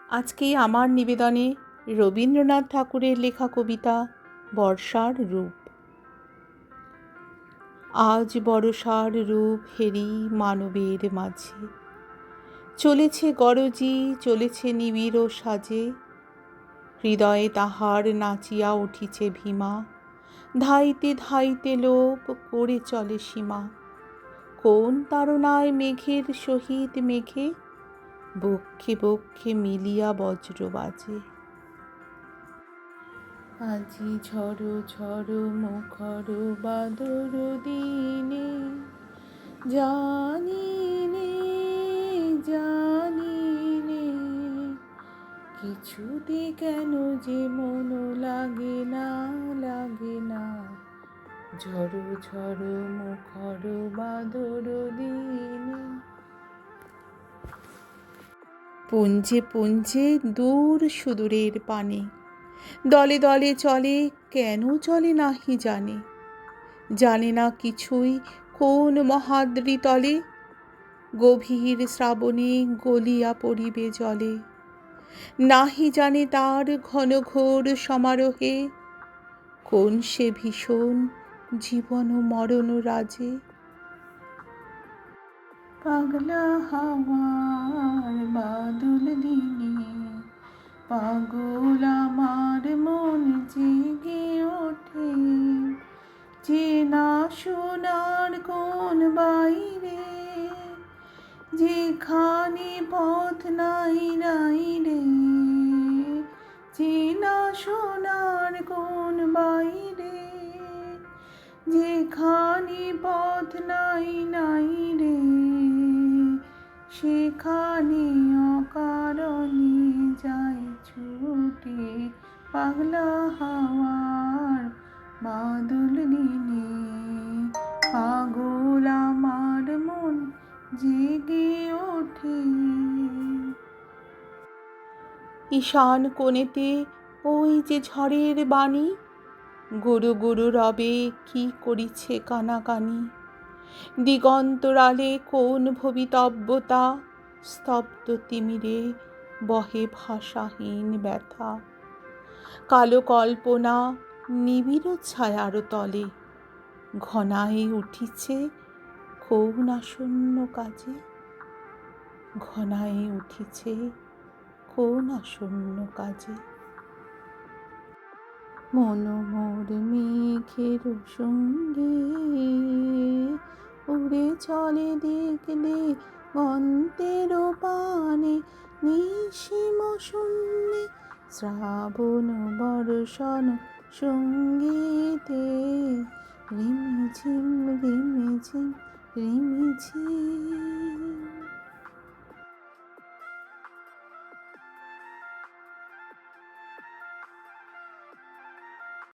আজকে আমার নিবেদনে রবীন্দ্রনাথ ঠাকুরের লেখা কবিতা বর্ষার রূপ। আজ বর্ষার রূপ হেরি মানবের মাঝে, চলেছে গরজি, চলেছে নিবিড় সাজে। হৃদয়ে তাহার নাচিয়া উঠিছে ভীমা, ধাইতে ধাইতে লোপ করে চলে সীমা। কোন তাড়নায় মেঘের সহিত মেঘে, বক্ষে বক্ষে মিলিয়া বজ্র বাজে। আজি ঝড়ো ঝড়ো মুখর বাদর দিনে, জানি নে জানি নে, কিছুতে কেন যে মন লাগে না লাগে না। ঝড়ো ঝড়ো মুখর বাদর দিনে। পুঞ্জে পুঞ্জে দূর সুদূরের পানে, দলে দলে চলে, কেন চলে নাহি জানে। জানে না কিছুই কোন মহাদ্রি তলে, গভীর শ্রাবণে গলিয়া পড়িবে জলে। নাহি জানে তার ঘন ঘোর সমারোহে, কোন সে ভীষণ জীবন মরণ রাজে। পাগলা হাওয়ার বাদল দিনে, পাগল আমার মন জেগে ওঠে। যে না শোনার কোন বাইরে, যেখানে পথ নাই নাই রে। যে না শোনার কোন বাইরে, যেখানে পথ নাই নাই রে। সেখানে অকারণে যায় ছুটে, পাগলা হাওয়ার বাদল দিনে। পাগল আমার মন জেগে ওঠে। ঈশান কোণেতে ওই যে ঝড়ের বাণী, গুরু গুরু রবে কি করিছে কানাকানি। দিগন্তরালে কোন ভবিতব্যতা, স্তব্ধ তিমিরে বহে ভাষাহীন ব্যথা। কালো কল্পনা নিবিড় ছায়ার তলে, ঘনায়ে উঠিছে কোন আসন্ন কাজে। ঘনায়ে উঠিছে কোন আসন্ন কাজে। মন মোর মেঘের সঙ্গে, উড়ে চলে দেখলে গন্তের পানে। নিশিম শূন্যে শ্রাবণ বর্ষণ সঙ্গীতে, রিমিঝিম রিমিঝিম রিমিঝিম।